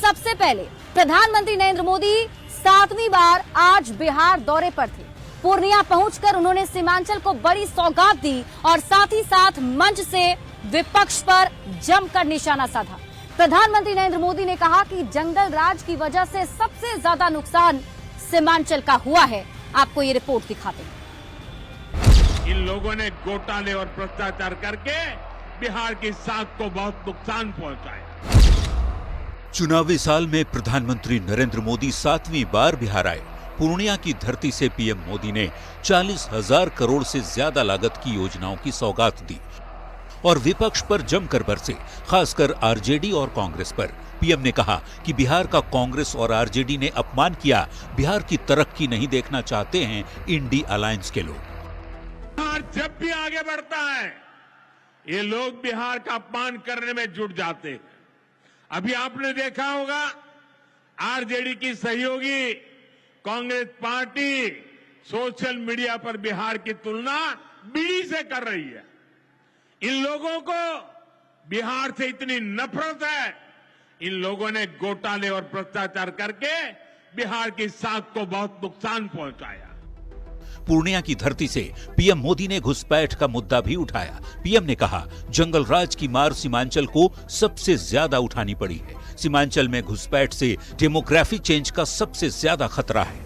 सबसे पहले प्रधानमंत्री नरेंद्र मोदी 7वीं बार आज बिहार दौरे पर थे। पूर्णिया पहुंचकर उन्होंने सीमांचल को बड़ी सौगात दी और साथ ही साथ मंच से विपक्ष पर जमकर निशाना साधा। प्रधानमंत्री नरेंद्र मोदी ने कहा कि जंगल राज की वजह से सबसे ज्यादा नुकसान सीमांचल का हुआ है। आपको ये रिपोर्ट दिखाते हैं। इन लोगों ने घोटाले और भ्रष्टाचार करके बिहार की साख को बहुत नुकसान पहुंचाया। चुनावी साल में प्रधानमंत्री नरेंद्र मोदी 7वीं बार बिहार आए। पूर्णिया की धरती से पीएम मोदी ने 40,000 करोड़ से ज्यादा लागत की योजनाओं की सौगात दी और विपक्ष पर जमकर बरसे, खासकर आरजेडी और कांग्रेस पर। पीएम ने कहा कि बिहार का कांग्रेस और आरजेडी ने अपमान किया। बिहार की तरक्की नहीं देखना चाहते हैं इंडी अलायंस के लोग। बिहार जब भी आगे बढ़ता है, ये लोग बिहार का अपमान करने में जुट जाते हैं। अभी आपने देखा होगा, आरजेडी की सहयोगी कांग्रेस पार्टी सोशल मीडिया पर बिहार की तुलना बीड़ी से कर रही है। इन लोगों को बिहार से इतनी नफरत है, इन लोगों ने घोटाले और भ्रष्टाचार करके बिहार की साख को बहुत नुकसान पहुंचाया। पूर्णिया की धरती से पीएम मोदी ने घुसपैठ का मुद्दा भी उठाया। पीएम ने कहा, जंगल राज की मार सीमांचल को सबसे ज्यादा उठानी पड़ी है। सीमांचल में घुसपैठ से डेमोग्राफी चेंज का सबसे ज्यादा खतरा है।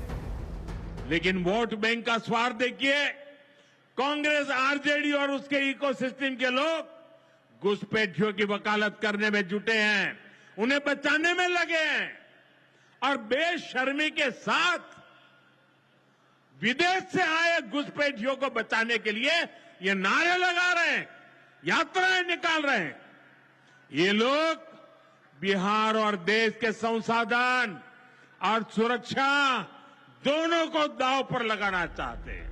लेकिन वोट बैंक का स्वार्थ देखिए, कांग्रेस, आरजेडी और उसके इकोसिस्टम के लोग घुसपैठियों की वकालत करने में जुटे हैं, उन्हें बचाने में लगे हैं और बेशर्मी के साथ विदेश से आए घुसपैठियों को बचाने के लिए ये नारे लगा रहे हैं, यात्राएं निकाल रहे हैं। ये लोग बिहार और देश के संसाधन और सुरक्षा दोनों को दांव पर लगाना चाहते हैं।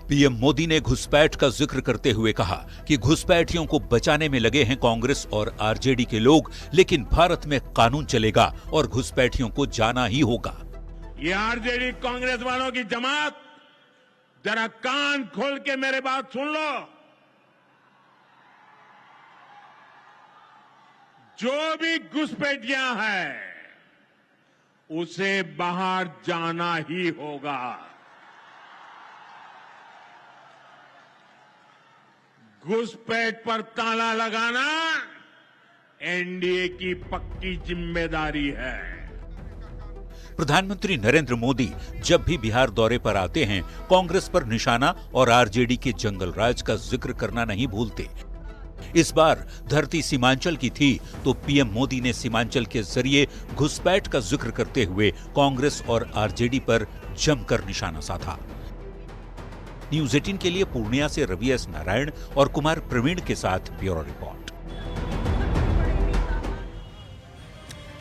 पीएम मोदी ने घुसपैठ का जिक्र करते हुए कहा कि घुसपैठियों को बचाने में लगे हैं कांग्रेस और आरजेडी के लोग, लेकिन भारत में कानून चलेगा और घुसपैठियों को जाना ही होगा। ये आरजेडी कांग्रेस वालों की जमात, जरा कान खोल के मेरे बात सुन लो। जो भी घुसपैठियां हैं, उसे बाहर जाना ही होगा। घुसपैठ पर ताला लगाना एनडीए की पक्की जिम्मेदारी है। प्रधानमंत्री नरेंद्र मोदी जब भी बिहार दौरे पर आते हैं, कांग्रेस पर निशाना और आरजेडी के जंगल राज का जिक्र करना नहीं भूलते। इस बार धरती सीमांचल की थी तो पीएम मोदी ने सीमांचल के जरिए घुसपैठ का जिक्र करते हुए कांग्रेस और आरजेडी पर जमकर निशाना साधा। न्यूज़ 18 के लिए पूर्णिया से रवि एस नारायण और कुमार प्रवीण के साथ ब्यूरो रिपोर्ट।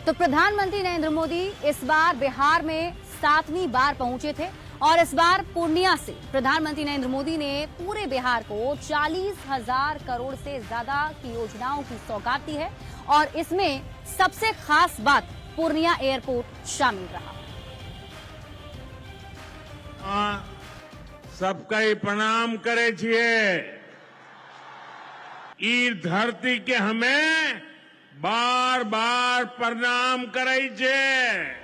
तो प्रधानमंत्री नरेंद्र मोदी इस बार बिहार में 7वीं बार पहुंचे थे और इस बार पूर्णिया से प्रधानमंत्री नरेंद्र मोदी ने पूरे बिहार को 40,000 करोड़ से ज्यादा की योजनाओं की सौगात दी है और इसमें सबसे खास बात पूर्णिया एयरपोर्ट शामिल रहा। सबका ही प्रणाम करे छिए। ई धरती के हमें बार बार प्रणाम करे छे।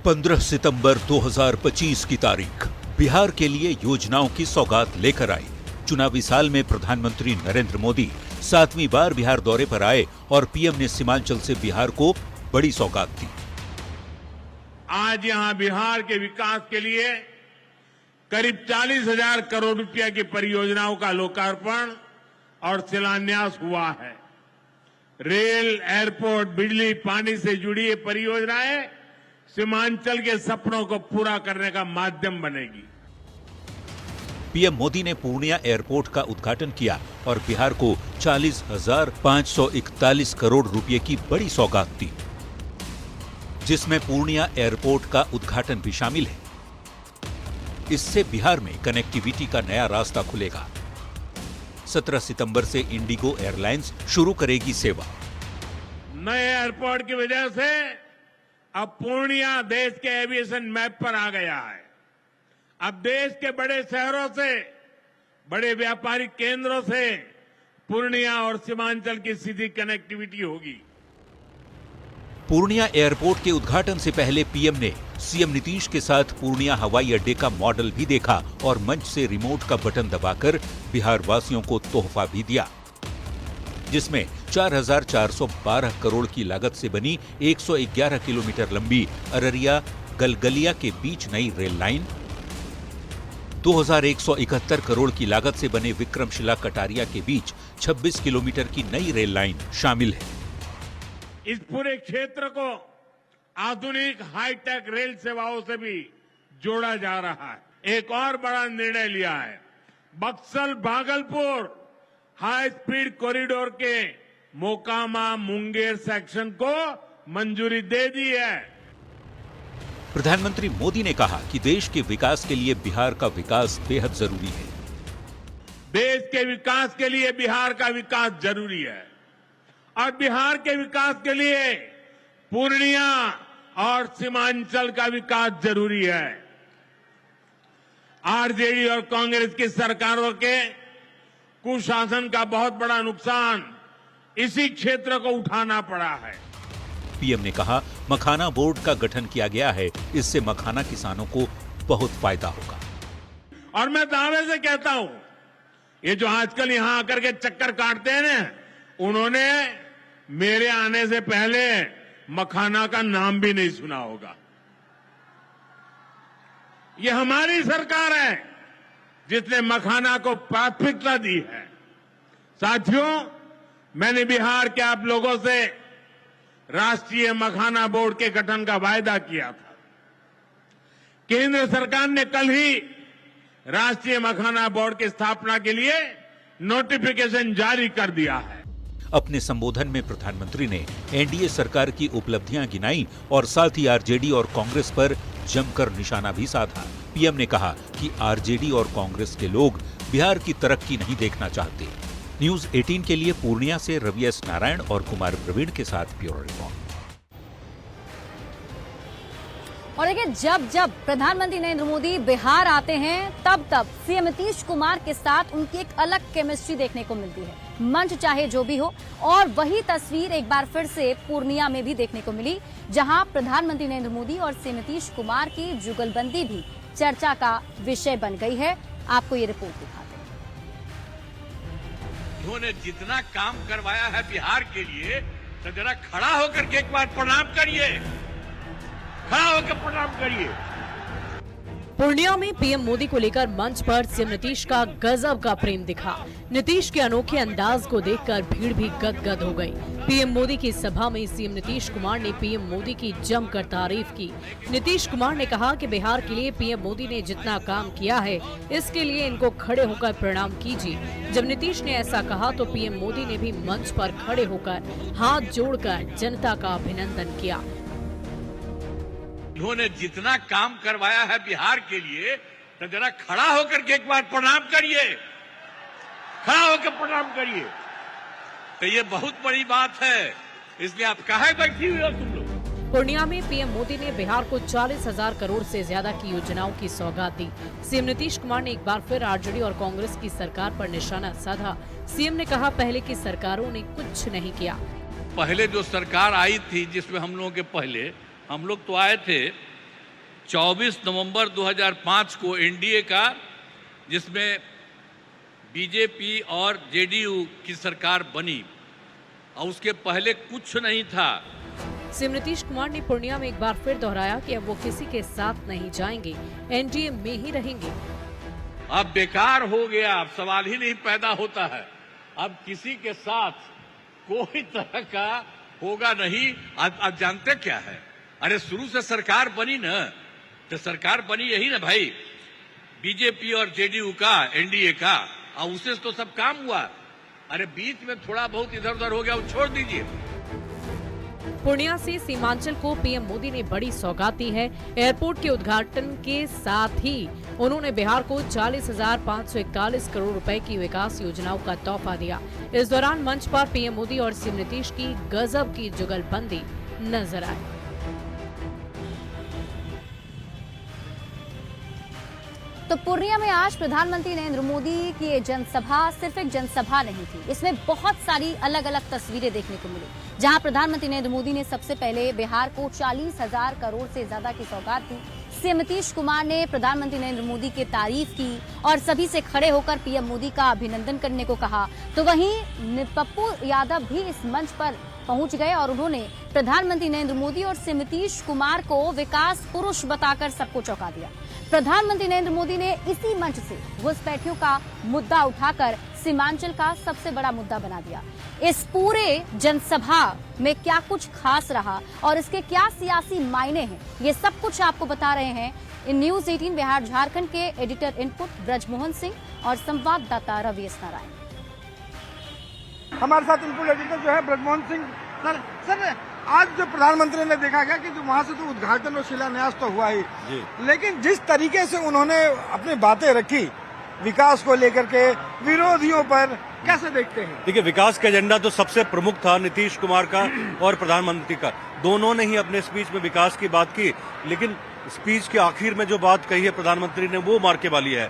15 सितंबर 2025 की तारीख बिहार के लिए योजनाओं की सौगात लेकर आई। चुनावी साल में प्रधानमंत्री नरेंद्र मोदी 7वीं बार बिहार दौरे पर आए और पीएम ने सीमांचल से बिहार को बड़ी सौगात दी। आज यहां बिहार के विकास के लिए करीब 40,000 करोड़ रुपया की परियोजनाओं का लोकार्पण और शिलान्यास हुआ है। रेल, एयरपोर्ट, बिजली, पानी से जुड़ी ये परियोजनाएं सीमांचल के सपनों को पूरा करने का माध्यम बनेगी। पीएम मोदी ने पूर्णिया एयरपोर्ट का उद्घाटन किया और बिहार को 40,541 करोड़ रुपए की बड़ी सौगात दी, जिसमें पूर्णिया एयरपोर्ट का उद्घाटन भी शामिल है। इससे बिहार में कनेक्टिविटी का नया रास्ता खुलेगा। 17 सितंबर से इंडिगो एयरलाइंस शुरू करेगी सेवा। नए एयरपोर्ट की वजह से अब पूर्णिया देश के एविएशन मैप पर आ गया है। अब देश के बड़े शहरों से, बड़े व्यापारिक केंद्रों से पूर्णिया और सीमांचल की सीधी कनेक्टिविटी होगी। पूर्णिया एयरपोर्ट के उद्घाटन से पहले पीएम ने सीएम नीतीश के साथ पूर्णिया हवाई अड्डे का मॉडल भी देखा और मंच से रिमोट का बटन दबाकर बिहार वासियों को तोहफा भी दिया, जिसमें 4,412 करोड़ की लागत से बनी 111 किलोमीटर लंबी अररिया गलगलिया के बीच नई रेल लाइन, 2,171 करोड़ की लागत से बने विक्रमशिला कटारिया के बीच 26 किलोमीटर की नई रेल लाइन शामिल है। इस पूरे क्षेत्र को आधुनिक हाईटेक रेल सेवाओं से भी जोड़ा जा रहा है। एक और बड़ा निर्णय लिया है, Buxar Bhagalpur high speed corridor के मोकामा मुंगेर सेक्शन को मंजूरी दे दी है। प्रधानमंत्री मोदी ने कहा कि देश के विकास के लिए बिहार का विकास बेहद जरूरी है। देश के विकास के लिए बिहार का विकास जरूरी है और बिहार के विकास के लिए पूर्णिया और सीमांचल का विकास जरूरी है। आरजेडी और कांग्रेस की सरकारों के कुशासन का बहुत बड़ा नुकसान इसी क्षेत्र को उठाना पड़ा है। पीएम ने कहा, मखाना बोर्ड का गठन किया गया है, इससे मखाना किसानों को बहुत फायदा होगा। और मैं दावे से कहता हूं, ये जो आजकल यहां आकर के चक्कर काटते हैं ना, उन्होंने मेरे आने से पहले मखाना का नाम भी नहीं सुना होगा। ये हमारी सरकार है जिसने मखाना को प्राथमिकता दी है। साथियों, मैंने बिहार के आप लोगों से राष्ट्रीय मखाना बोर्ड के गठन का वायदा किया था। केंद्र सरकार ने कल ही राष्ट्रीय मखाना बोर्ड की स्थापना के लिए नोटिफिकेशन जारी कर दिया है। अपने संबोधन में प्रधानमंत्री ने एनडीए सरकार की उपलब्धियां गिनाई और साथ ही आरजेडी और कांग्रेस पर जमकर निशाना भी साधा। पीएम ने कहा कि आरजेडी और कांग्रेस के लोग बिहार की तरक्की नहीं देखना चाहते। न्यूज 18 के लिए पूर्णिया से रवि एस नारायण और कुमार प्रवीण के साथ ब्यूरो रिपोर्ट। और देखिए, जब जब प्रधानमंत्री नरेंद्र मोदी बिहार आते हैं तब तब सीएम नीतीश कुमार के साथ उनकी एक अलग केमिस्ट्री देखने को मिलती है। मंच चाहे जो भी हो, और वही तस्वीर एक बार फिर से पूर्णिया में भी देखने को मिली, जहां प्रधानमंत्री नरेंद्र मोदी और सीएम नीतीश कुमार की जुगलबंदी भी चर्चा का विषय बन गई है। आपको ये रिपोर्ट दिखाते हैं। उन्होंने जितना काम करवाया है बिहार के लिए, तो जरा खड़ा होकर के एक बार प्रणाम करिए, खड़ा होकर प्रणाम करिए। पूर्णिया में पीएम मोदी को लेकर मंच पर सीएम नीतीश का गजब का प्रेम दिखा। नीतीश के अनोखे अंदाज को देखकर भीड़ भी गदगद हो गई। पीएम मोदी की सभा में सीएम नीतीश कुमार ने पीएम मोदी की जमकर तारीफ की। नीतीश कुमार ने कहा कि बिहार के लिए पीएम मोदी ने जितना काम किया है, इसके लिए इनको खड़े होकर प्रणाम कीजिए। जब नीतीश ने ऐसा कहा तो पीएम मोदी ने भी मंच पर खड़े होकर हाथ जोड़कर जनता का अभिनंदन किया। उन्होंने जितना काम करवाया है बिहार के लिए, तो जरा खड़ा होकर के एक बार प्रणाम करिए, खड़ा होकर प्रणाम करिए। तो ये बहुत बड़ी बात है, इसलिए आप काहे बैठी हुई हो तुम लोग। पूर्णिया में पीएम मोदी ने बिहार को 40,000 करोड़ से ज्यादा की योजनाओं की सौगात दी। सीएम नीतीश कुमार ने एक बार फिर आरजेडी और कांग्रेस की सरकार पर निशाना साधा। सीएम ने कहा, पहले की सरकारों ने कुछ नहीं किया। पहले जो सरकार आई थी, जिसमें हम लोगों के पहले हम लोग तो आए थे 24 नवंबर 2005 को एनडीए का, जिसमें बीजेपी और जेडीयू की सरकार बनी, और उसके पहले कुछ नहीं था। सीएम नीतीश कुमार ने पूर्णिया में एक बार फिर दोहराया कि अब वो किसी के साथ नहीं जाएंगे, एनडीए में ही रहेंगे। अब बेकार हो गया, अब सवाल ही नहीं पैदा होता है। अब किसी के साथ कोई तरह का होगा नहीं। आप जानते क्या है, अरे शुरू से सरकार बनी ना, तो सरकार बनी यही ना भाई, बीजेपी और जेडीयू का, एनडीए का, और उससे तो सब काम हुआ। अरे बीच में थोड़ा बहुत इधर उधर हो गया, वो छोड़ दीजिए। पूर्णिया से सीमांचल को पीएम मोदी ने बड़ी सौगात दी है। एयरपोर्ट के उद्घाटन के साथ ही उन्होंने बिहार को 40,541 करोड़ रुपए की विकास योजनाओं का तोहफा दिया। इस दौरान मंच पर पीएम मोदी और सीएम नीतीश की गजब की जुगलबंदी नजर आई। तो पूर्णिया में आज प्रधानमंत्री नरेंद्र मोदी की ये जनसभा सिर्फ एक जनसभा नहीं थी, इसमें बहुत सारी अलग अलग तस्वीरें देखने को मिली, जहां प्रधानमंत्री नरेंद्र मोदी ने सबसे पहले बिहार को 40,000 करोड़ से ज्यादा की सौगात दी। सीएम नीतीश कुमार ने प्रधानमंत्री नरेंद्र मोदी की तारीफ की और सभी से खड़े होकर पीएम मोदी का अभिनंदन करने को कहा। तो वहीं पप्पू यादव भी इस मंच पर पहुंच गए और उन्होंने प्रधानमंत्री नरेंद्र मोदी और सीएम नीतीश कुमार को विकास पुरुष बताकर सबको चौंका दिया। प्रधानमंत्री नरेंद्र मोदी ने इसी मंच से घुसपैठियों का मुद्दा उठाकर सीमांचल का सबसे बड़ा मुद्दा बना दिया। इस पूरे जनसभा में क्या कुछ खास रहा और इसके क्या सियासी मायने हैं, ये सब कुछ आपको बता रहे हैं इन न्यूज 18 बिहार झारखंड के एडिटर इनपुट ब्रजमोहन सिंह और संवाददाता रवि एस नारायण। हमारे साथ इनपुट एडिटर जो है ब्रजमोहन सिंह। सर आज जो प्रधानमंत्री ने देखा गया कि जो वहाँ से तो उद्घाटन और शिलान्यास तो हुआ ही, लेकिन जिस तरीके से उन्होंने अपनी बातें रखी विकास को लेकर के विरोधियों पर, कैसे देखते हैं? देखिए, विकास का एजेंडा तो सबसे प्रमुख था नीतीश कुमार का और प्रधानमंत्री का। दोनों ने ही अपने स्पीच में विकास की बात की, लेकिन स्पीच के आखिर में जो बात कही है प्रधानमंत्री ने वो मार्के वाली है।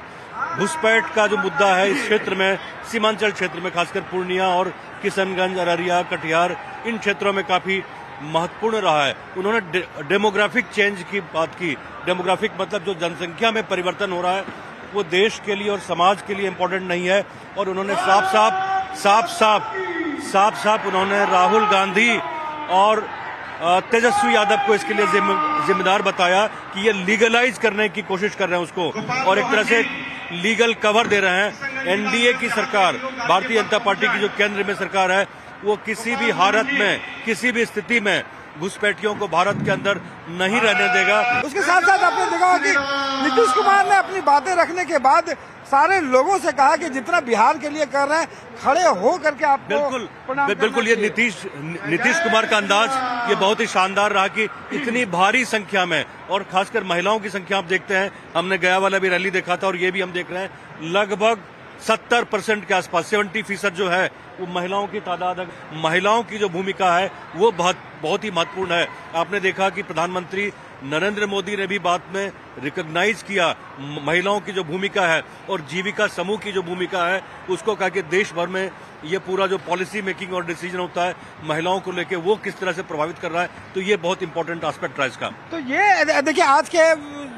घुसपैठ का जो मुद्दा है इस क्षेत्र में, सीमांचल क्षेत्र में, खासकर पूर्णिया और किशनगंज, अररिया, कटिहार, इन क्षेत्रों में काफी महत्वपूर्ण रहा है। उन्होंने डेमोग्राफिक चेंज की बात की। डेमोग्राफिक मतलब जो जनसंख्या में परिवर्तन हो रहा है वो देश के लिए और समाज के लिए इम्पोर्टेंट नहीं है। और उन्होंने साफ साफ उन्होंने राहुल गांधी और तेजस्वी यादव को इसके लिए जिम्मेदार बताया कि ये लीगलाइज करने की कोशिश कर रहे हैं उसको, और एक तरह से लीगल कवर दे रहे हैं। एनडीए की सरकार, भारतीय जनता पार्टी की जो केंद्र में सरकार है, वो किसी भी हालत में, किसी भी स्थिति में घुसपैठियों को भारत के अंदर नहीं रहने देगा। उसके साथ साथ आपने देखा कि नीतीश कुमार ने अपनी बातें रखने के बाद सारे लोगों से कहा कि जितना बिहार के लिए कर रहे हैं खड़े हो करके आपको बिल्कुल ये नीतीश कुमार का अंदाज ये बहुत ही शानदार रहा कि इतनी भारी संख्या में, और खासकर महिलाओं की संख्या आप देखते हैं, हमने गया वाला भी रैली देखा था और ये भी हम देख रहे हैं, लगभग 70% के आसपास 70% जो है वो महिलाओं की तादाद है। महिलाओं की जो भूमिका है वो बहुत ही महत्वपूर्ण है। आपने देखा कि प्रधानमंत्री नरेंद्र मोदी ने भी बात में रिकॉग्नाइज किया महिलाओं की जो भूमिका है और जीविका समूह की जो भूमिका है, उसको कहा कि देश भर में ये पूरा जो पॉलिसी मेकिंग और डिसीजन होता है महिलाओं को लेके वो किस तरह से प्रभावित कर रहा है। तो ये बहुत इंपॉर्टेंट एस्पेक्ट रहा इसका। तो ये देखिए, आज के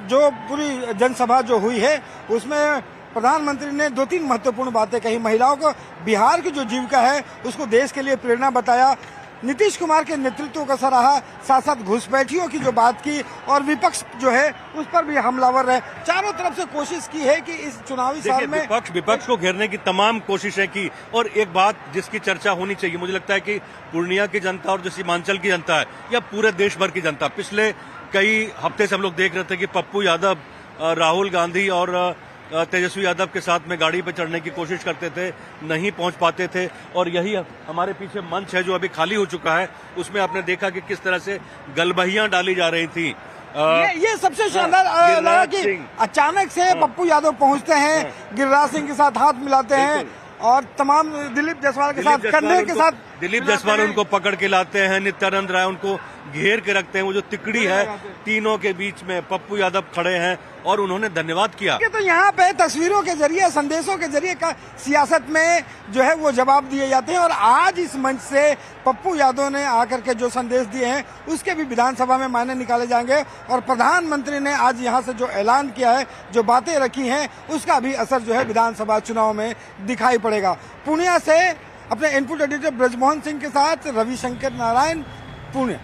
जो पूरी जनसभा जो हुई है उसमें प्रधानमंत्री ने 2-3 महत्वपूर्ण बातें कही। महिलाओं को बिहार की जो जीविका है उसको देश के लिए प्रेरणा बताया, नीतीश कुमार के नेतृत्व का सराहा, साथ साथ घुसपैठियों की जो बात की और विपक्ष जो है उस पर भी हमलावर रहे। चारों तरफ से कोशिश की है कि इस चुनावी साल में विपक्ष को घेरने की तमाम कोशिशें की। और एक बात जिसकी चर्चा होनी चाहिए, मुझे लगता है कि पूर्णिया की जनता और जो सीमांचल की जनता है या पूरे देश भर की जनता, पिछले कई हफ्ते से हम लोग देख रहे थे कि पप्पू यादव राहुल गांधी और तेजस्वी यादव के साथ में गाड़ी पर चढ़ने की कोशिश करते थे, नहीं पहुंच पाते थे। और यही हमारे पीछे मंच है जो अभी खाली हो चुका है, उसमें आपने देखा कि किस तरह से गलबहियां डाली जा रही थी। ये सबसे शानदार लगा कि अचानक से पप्पू यादव पहुंचते हैं, गिरिराज सिंह के साथ हाथ मिलाते हैं और तमाम दिलीप जायसवाल के साथ कंधे के साथ, दिलीप जायसवाल उनको पकड़ के लाते हैं, नित्यानंद राय उनको घेर के रखते हैं। वो जो तिकड़ी है तीनों के बीच में पप्पू यादव खड़े हैं और उन्होंने धन्यवाद किया। तो यहाँ पे तस्वीरों के जरिए, संदेशों के जरिए का सियासत में जो है वो जवाब दिए जाते हैं। और आज इस मंच से पप्पू यादव ने आकर के जो संदेश दिए हैं उसके भी विधानसभा में मायने निकाले जाएंगे। और प्रधानमंत्री ने आज यहाँ से जो ऐलान किया है, जो बातें रखी हैं, उसका भी असर जो है विधानसभा चुनाव में दिखाई पड़ेगा। पूर्णिया से अपने इनपुट एडिटर ब्रजमोहन सिंह के साथ रविशंकर नारायण, पुणे।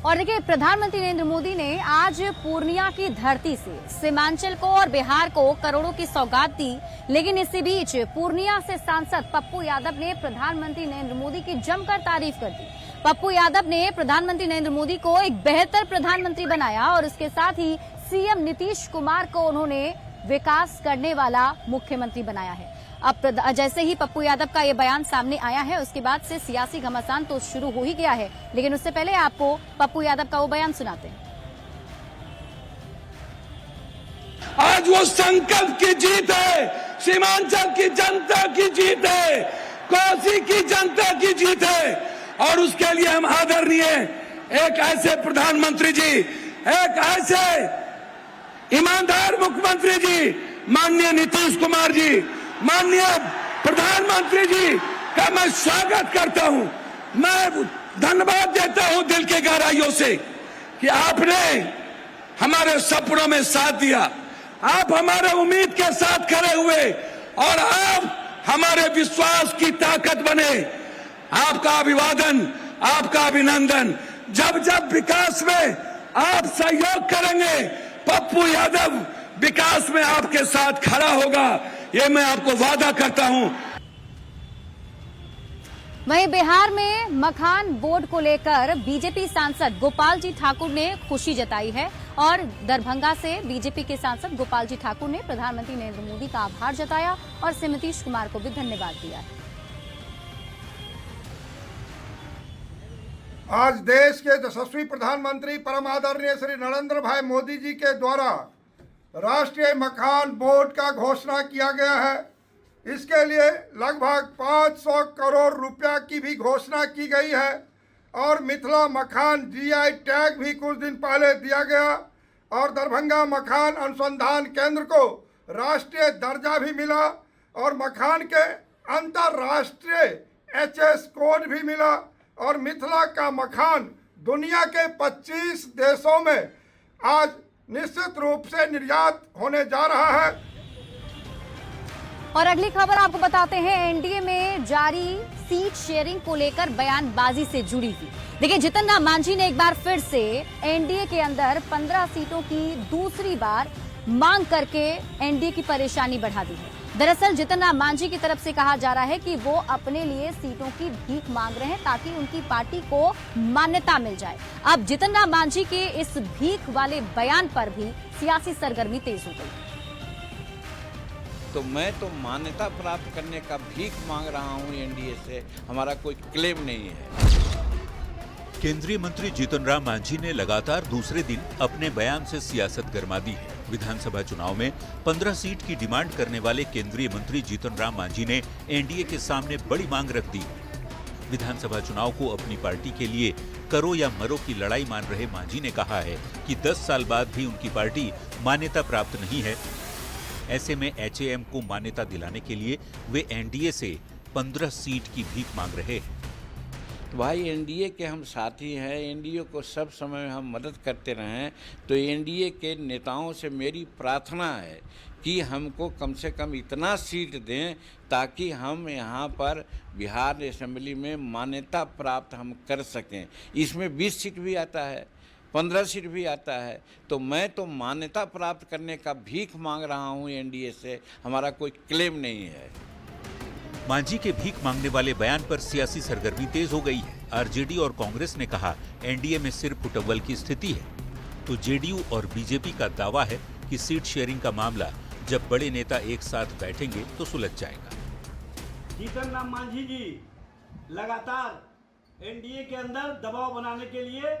और देखिए, प्रधानमंत्री नरेंद्र मोदी ने आज पूर्णिया की धरती से सीमांचल को और बिहार को करोड़ों की सौगात दी, लेकिन इसी बीच पूर्णिया से सांसद पप्पू यादव ने प्रधानमंत्री नरेंद्र मोदी की जमकर तारीफ कर दी। पप्पू यादव ने प्रधानमंत्री नरेंद्र मोदी को एक बेहतर प्रधानमंत्री बनाया और इसके साथ ही सीएम नीतीश कुमार को उन्होंने विकास करने वाला मुख्यमंत्री बनाया है। अब जैसे ही पप्पू यादव का ये बयान सामने आया है उसके बाद से सियासी घमासान तो शुरू हो ही गया है, लेकिन उससे पहले आपको पप्पू यादव का वो बयान सुनाते हैं। आज वो संकल्प की जीत है, सीमांचल की जनता की जीत है, कोसी की जनता की जीत है। और उसके लिए हम आदरणीय एक ऐसे प्रधानमंत्री जी, एक ऐसे ईमानदार मुख्यमंत्री जी माननीय नीतीश कुमार जी, माननीय प्रधानमंत्री जी का मैं स्वागत करता हूं। मैं धन्यवाद देता हूं दिल के गहराइयों से कि आपने हमारे सपनों में साथ दिया, आप हमारे उम्मीद के साथ खड़े हुए और आप हमारे विश्वास की ताकत बने। आपका अभिवादन, आपका अभिनंदन। जब जब विकास में आप सहयोग करेंगे, पप्पू यादव विकास में आपके साथ खड़ा होगा, ये मैं आपको वादा करता हूं। वहीं बिहार में मखान बोर्ड को लेकर बीजेपी सांसद गोपाल जी ठाकुर ने खुशी जताई है और दरभंगा से बीजेपी के सांसद गोपाल जी ठाकुर ने प्रधानमंत्री नरेंद्र मोदी का आभार जताया और श्री नीतीश कुमार को भी धन्यवाद दिया। आज देश के यशस्वी प्रधानमंत्री परम आदरणीय श्री नरेंद्र भाई मोदी जी के द्वारा राष्ट्रीय मखान बोर्ड का घोषणा किया गया है। इसके लिए लगभग 500 करोड़ रुपया की भी घोषणा की गई है और मिथिला मखान जीआई टैग भी कुछ दिन पहले दिया गया और दरभंगा मखान अनुसंधान केंद्र को राष्ट्रीय दर्जा भी मिला और मखान के अंतर्राष्ट्रीय एचएस कोड भी मिला और मिथिला का मखान दुनिया के 25 देशों में आज निश्चित रूप से निर्यात होने जा रहा है। और अगली खबर आपको बताते हैं, एनडीए में जारी सीट शेयरिंग को लेकर बयानबाजी से जुड़ी हुई। देखिए, जीतन राम मांझी ने एक बार फिर से एनडीए के अंदर 15 सीटों की दूसरी बार मांग करके एनडीए की परेशानी बढ़ा दी है। दरअसल जीतन राम मांझी की तरफ से कहा जा रहा है कि वो अपने लिए सीटों की भीख मांग रहे हैं ताकि उनकी पार्टी को मान्यता मिल जाए। अब जीतन राम मांझी के इस भीख वाले बयान पर भी सियासी सरगर्मी तेज हो गई। तो मैं तो मान्यता प्राप्त करने का भीख मांग रहा हूं एनडीए से, हमारा कोई क्लेम नहीं है। केंद्रीय मंत्री जीतन राम मांझी ने लगातार दूसरे दिन अपने बयान से सियासत गरमा दी है। विधानसभा चुनाव में 15 सीट की डिमांड करने वाले केंद्रीय मंत्री जीतन राम मांझी ने एनडीए के सामने बड़ी मांग रख दी। विधानसभा चुनाव को अपनी पार्टी के लिए करो या मरो की लड़ाई मान रहे मांझी ने कहा है कि 10 साल बाद भी उनकी पार्टी मान्यता प्राप्त नहीं है। ऐसे में एचएएम को मान्यता दिलाने के लिए वे एनडीए से 15 सीट की भीख मांग रहे हैं। तो भाई एनडीए के हम साथी हैं, एनडीए को सब समय हम मदद करते रहें। तो एनडीए के नेताओं से मेरी प्रार्थना है कि हमको कम से कम इतना सीट दें ताकि हम यहाँ पर बिहार असेंबली में मान्यता प्राप्त हम कर सकें। इसमें 20 सीट भी आता है, 15 सीट भी आता है। तो मैं तो मान्यता प्राप्त करने का भीख मांग रहा हूँ एनडीए से, हमारा कोई क्लेम नहीं है। मांझी के भीख मांगने वाले बयान पर सियासी सरगर्मी तेज हो गई है। आरजेडी और कांग्रेस ने कहा एनडीए में सिर्फ फुटअव्वल की स्थिति है, तो जेडीयू और बीजेपी का दावा है कि सीट शेयरिंग का मामला जब बड़े नेता एक साथ बैठेंगे तो सुलझ जाएगा। जीतन राम मांझी जी लगातार एनडीए के अंदर दबाव बनाने के लिए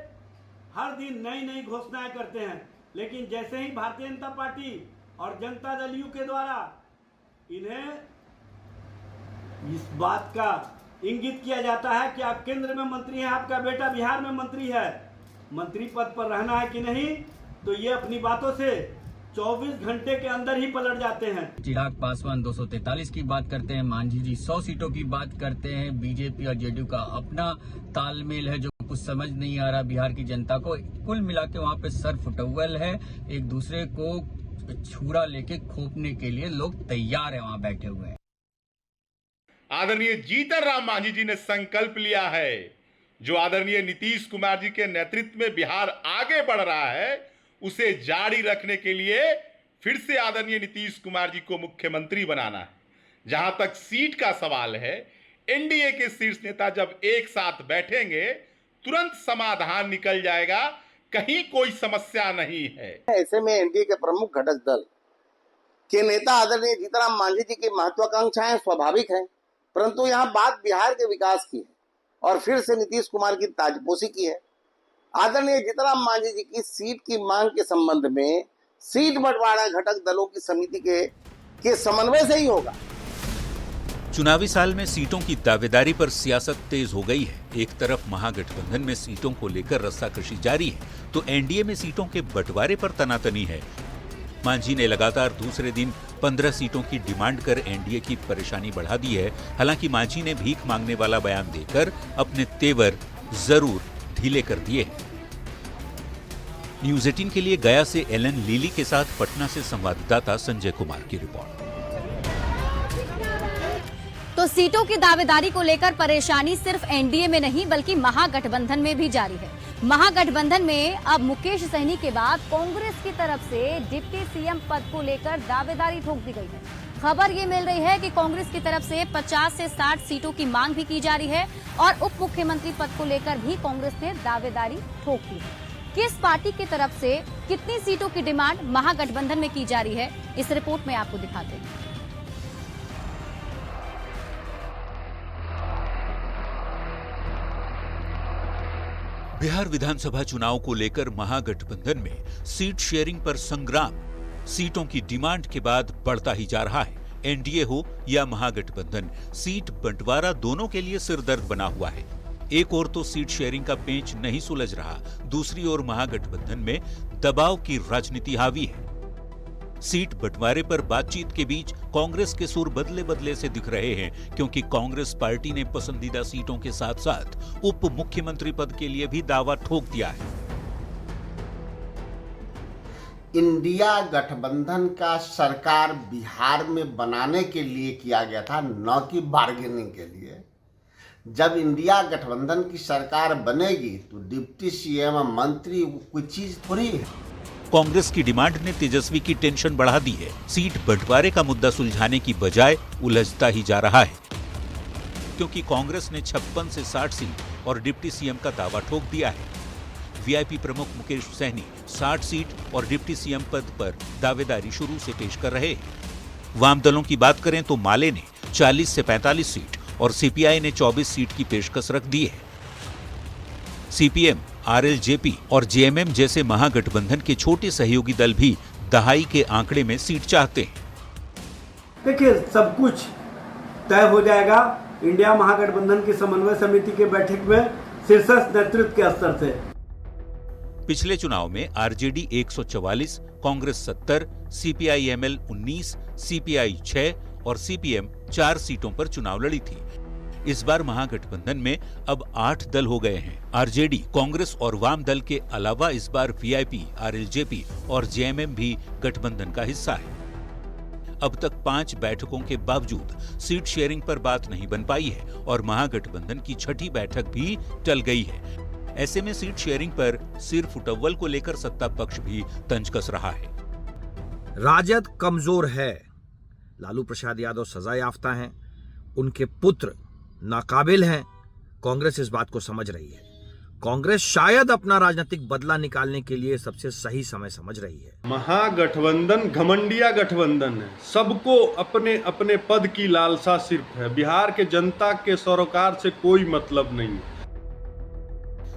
हर दिन नई नई घोषणाएं करते हैं, लेकिन जैसे ही भारतीय जनता पार्टी और जनता दल यू के द्वारा इन्हें इस बात का इंगित किया जाता है कि आप केंद्र में मंत्री हैं, आपका बेटा बिहार में मंत्री है, मंत्री पद पर रहना है कि नहीं, तो ये अपनी बातों से 24 घंटे के अंदर ही पलट जाते हैं। चिराग पासवान 243 की बात करते हैं, मांझी जी 100 सीटों की बात करते हैं। बीजेपी और जेडीयू का अपना तालमेल है जो कुछ समझ नहीं आ रहा बिहार की जनता को। कुल मिला के वहाँ पे सर फुटअव्वल है, एक दूसरे को छुरा लेके खोपने के लिए लोग तैयार है वहाँ बैठे हुए हैं। आदरणीय जीतन राम मांझी जी ने संकल्प लिया है, जो आदरणीय नीतीश कुमार जी के नेतृत्व में बिहार आगे बढ़ रहा है, उसे जारी रखने के लिए फिर से आदरणीय नीतीश कुमार जी को मुख्यमंत्री बनाना है। जहां तक सीट का सवाल है, एनडीए के शीर्ष नेता जब एक साथ बैठेंगे तुरंत समाधान निकल जाएगा, कहीं कोई समस्या नहीं है। ऐसे में एनडीए के प्रमुख घटक दल के नेता आदरणीय जीतन राम मांझी जी की महत्वाकांक्षाएं स्वाभाविक है, परंतु यहाँ बात बिहार के विकास की है और फिर से नीतीश कुमार की ताजपोशी की है। आदरणीय जीतन राम मांझी जी की सीट की मांग के संबंध में सीट बंटवारा घटक दलों की समिति के समन्वय से ही होगा। चुनावी साल में सीटों की दावेदारी पर सियासत तेज हो गई है। एक तरफ महागठबंधन में सीटों को लेकर रस्साकशी जारी है, तो एनडीए में सीटों के बंटवारे पर तनातनी है। मांझी ने लगातार दूसरे दिन 15 सीटों की डिमांड कर एनडीए की परेशानी बढ़ा दी है। हालांकि मांझी ने भीख मांगने वाला बयान देकर अपने तेवर जरूर ढीले कर दिए हैं। न्यूज 18 के लिए गया से एलन लीली के साथ पटना से संवाददाता संजय कुमार की रिपोर्ट। तो सीटों की दावेदारी को लेकर परेशानी सिर्फ एनडीए में नहीं बल्कि महागठबंधन में भी जारी है। महागठबंधन में अब मुकेश सहनी के बाद कांग्रेस की तरफ से डिप्टी सीएम पद को लेकर दावेदारी ठोक दी गई है। खबर ये मिल रही है कि कांग्रेस की तरफ से 50 से 60 सीटों की मांग भी की जा रही है और उप मुख्यमंत्री पद को लेकर भी कांग्रेस ने दावेदारी ठोक दी है। किस पार्टी की तरफ से कितनी सीटों की डिमांड महागठबंधन में की जा रही है, इस रिपोर्ट में आपको दिखाते हैं। बिहार विधानसभा चुनाव को लेकर महागठबंधन में सीट शेयरिंग पर संग्राम सीटों की डिमांड के बाद बढ़ता ही जा रहा है। एनडीए हो या महागठबंधन, सीट बंटवारा दोनों के लिए सिरदर्द बना हुआ है। एक ओर तो सीट शेयरिंग का पेंच नहीं सुलझ रहा, दूसरी ओर महागठबंधन में दबाव की राजनीति हावी है। सीट बंटवारे पर बातचीत के बीच कांग्रेस के सुर बदले बदले से दिख रहे हैं, क्योंकि कांग्रेस पार्टी ने पसंदीदा सीटों के साथ साथ उप मुख्यमंत्री पद के लिए भी दावा ठोक दिया है। इंडिया गठबंधन का सरकार बिहार में बनाने के लिए किया गया था, न कि बार्गेनिंग के लिए। जब इंडिया गठबंधन की सरकार बनेगी तो डिप्टी सीएम मंत्री कोई चीज थोड़ी है। कांग्रेस की डिमांड ने तेजस्वी की टेंशन बढ़ा दी है। सीट बंटवारे का मुद्दा सुलझाने की बजाय उलझता ही जा रहा है, क्योंकि कांग्रेस ने 56 से 60 सीट और डिप्टी सीएम का दावा ठोक दिया है। वीआईपी प्रमुख मुकेश सहनी 60 सीट और डिप्टी सीएम पद पर दावेदारी शुरू से पेश कर रहे हैं। वाम दलों की बात करें तो माले ने 40 से 45 सीट और सीपीआई ने 24 सीट की पेशकश रख दी है। सीपीएम, आरएलजेपी और जेएमएम जैसे महागठबंधन के छोटे सहयोगी दल भी दहाई के आंकड़े में सीट चाहते हैं। देखिए, सब कुछ तय हो जाएगा इंडिया महागठबंधन की समन्वय समिति के बैठक में शीर्ष नेतृत्व के स्तर से। पिछले चुनाव में आरजेडी 144, कांग्रेस 70, सीपीआई-एमएल 19, सीपीआई 6 और सीपीएम 4 सीटों पर चुनाव लड़ी थी। इस बार महागठबंधन में अब 8 दल हो गए हैं। आरजेडी, कांग्रेस और वाम दल के अलावा इस बार वीआईपी, आरएलजेपी और जेएमएम भी गठबंधन का हिस्सा है। अब तक 5 बैठकों के बावजूद सीट शेयरिंग पर बात नहीं बन पाई है और महागठबंधन की 6ठी बैठक भी टल गई है। ऐसे में सीट शेयरिंग पर सिर फुटव्वल को लेकर सत्ता पक्ष भी तंज कस रहा है। राजद कमजोर है, लालू प्रसाद यादव सजा याफ्ता हैं, उनके पुत्र नाकाबिल हैं। कांग्रेस इस बात को समझ रही है। कांग्रेस शायद अपना राजनीतिक बदला निकालने के लिए सबसे सही समय समझ रही है। महागठबंधन घमंडिया गठबंधन है, सबको अपने अपने पद की लालसा सिर्फ है, बिहार के जनता के सरोकार से कोई मतलब नहीं है।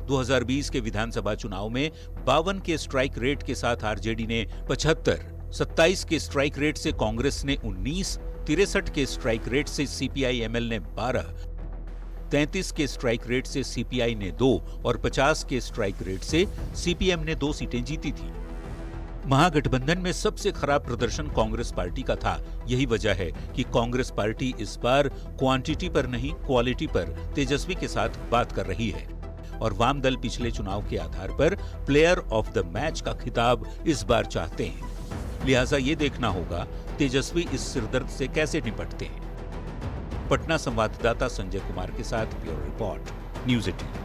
2020 के विधानसभा चुनाव में 52 के स्ट्राइक रेट के साथ आरजेडी ने 75, 27 के स्ट्राइक रेट से कांग्रेस ने 19, 63 के स्ट्राइक रेट से सीपीआई-एमएल ने 12, 33 के स्ट्राइक रेट से सीपीआई ने 2 और 50 के स्ट्राइक रेट से सीपीएम ने 2 सीटें जीती थी। महागठबंधन में सबसे खराब प्रदर्शन कांग्रेस पार्टी का था। यही वजह है कि कांग्रेस पार्टी इस बार क्वांटिटी पर नहीं क्वालिटी पर तेजस्वी के साथ बात कर रही है और वाम दल पिछले चुनाव के आधार पर प्लेयर ऑफ द मैच का खिताब इस बार चाहते हैं। लिहाजा ये देखना होगा तेजस्वी इस सिरदर्द से कैसे निपटते हैं। पटना संवाददाता संजय कुमार के साथ ब्यूरो रिपोर्ट, न्यूज 18।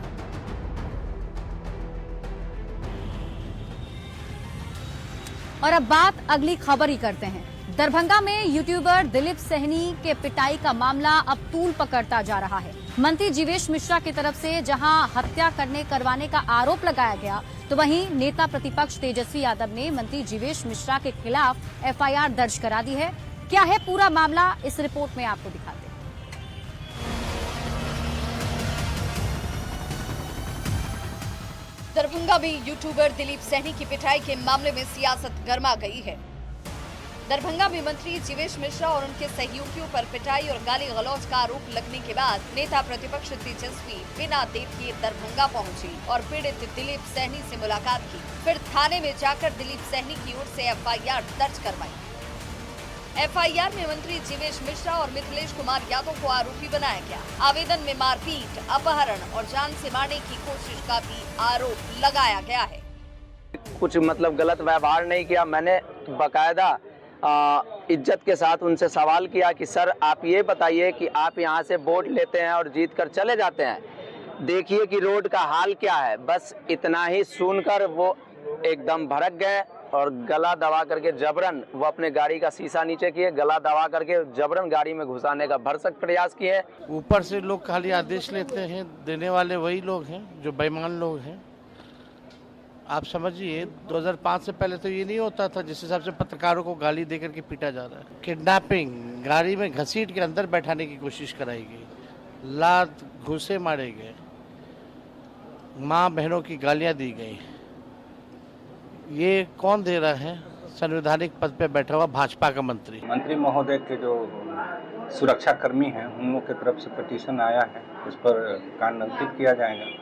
और अब बात अगली खबर ही करते हैं। दरभंगा में यूट्यूबर दिलीप सहनी के पिटाई का मामला अब तूल पकड़ता जा रहा है। मंत्री जीवेश मिश्रा की तरफ से जहां हत्या करवाने का आरोप लगाया गया, तो वहीं नेता प्रतिपक्ष तेजस्वी यादव ने मंत्री जीवेश मिश्रा के खिलाफ एफआईआर दर्ज करा दी है। क्या है पूरा मामला, इस रिपोर्ट में आपको दिखाते हैं। दरभंगा में यूट्यूबर दिलीप सहनी की पिटाई के मामले में सियासत गर्मा गई है। दरभंगा में मंत्री जीवेश मिश्रा और उनके सहयोगियों पर पिटाई और गाली गलौज का आरोप लगने के बाद नेता प्रतिपक्ष तेजस्वी बिना देर किए दरभंगा पहुंची और पीड़ित दिलीप सहनी से मुलाकात की। फिर थाने में जाकर दिलीप सहनी की ओर से एफआईआर दर्ज करवाई। एफआईआर में मंत्री जीवेश मिश्रा और मिथिलेश कुमार यादव को आरोपी बनाया गया। आवेदन में मारपीट, अपहरण और जान से मारने की कोशिश का भी आरोप लगाया गया है। कुछ मतलब गलत व्यवहार नहीं किया, मैंने बाकायदा इज्जत के साथ उनसे सवाल किया कि सर आप ये बताइए कि आप यहाँ से वोट लेते हैं और जीत कर चले जाते हैं, देखिए कि रोड का हाल क्या है। बस इतना ही सुनकर वो एकदम भड़क गए और गला दबा करके जबरन वो अपने गाड़ी का शीशा नीचे किए, गला दबा करके जबरन गाड़ी में घुसाने का भरसक प्रयास किए। ऊपर से लोग खाली आदेश लेते हैं, देने वाले वही लोग हैं जो बेईमान लोग हैं। आप समझिए 2005 से पहले तो ये नहीं होता था जिस हिसाब से पत्रकारों को गाली देकर के पीटा जा रहा है। किडनैपिंग, गाड़ी में घसीट के अंदर बैठाने की कोशिश कराई गई, लात घूसे मारे गए, माँ बहनों की गालियां दी गई। ये कौन दे रहा है? संवैधानिक पद पे बैठा हुआ भाजपा का मंत्री महोदय के जो सुरक्षा कर्मी हैं उन लोगों की तरफ से पिटीशन आया है, इस पर कांड अंकित किया जाएगा।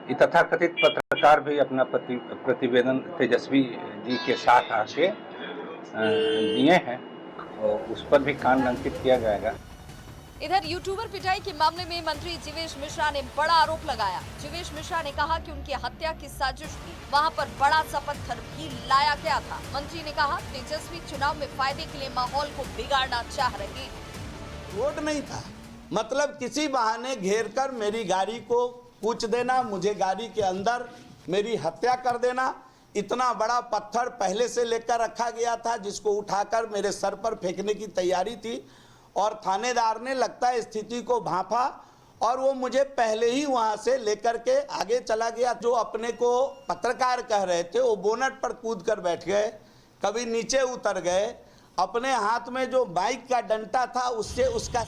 ये तथाकथित पत्रकार भी अपना प्रतिवेदन तेजस्वी जी के साथ आके दिए हैं और उस पर भी कांड अंकित किया जाएगा। इधर यूट्यूबर पिटाई के मामले में मंत्री जीवेश मिश्रा ने बड़ा आरोप लगाया। जीवेश मिश्रा ने कहा कि उनकी हत्या की साजिश थी, वहां पर बड़ा सा पत्थर भी लाया गया था। मंत्री ने कहा तेजस्वी चुनाव में फायदे के लिए माहौल को बिगाड़ना चाह रहे। वोट नहीं था, मतलब किसी बहाने घेर कर मेरी गाड़ी को कूच देना, मुझे गाड़ी के अंदर मेरी हत्या कर देना। इतना बड़ा पत्थर पहले से लेकर रखा गया था जिसको उठाकर मेरे सर पर फेंकने की तैयारी थी और थानेदार ने लगता है स्थिति को भांपा और वो मुझे पहले ही वहां से लेकर के आगे चला गया। जो अपने को पत्रकार कह रहे थे वो बोनट पर कूद कर बैठ गए, कभी नीचे उतर गए, अपने हाथ में जो बाइक का डंडा था उससे उसका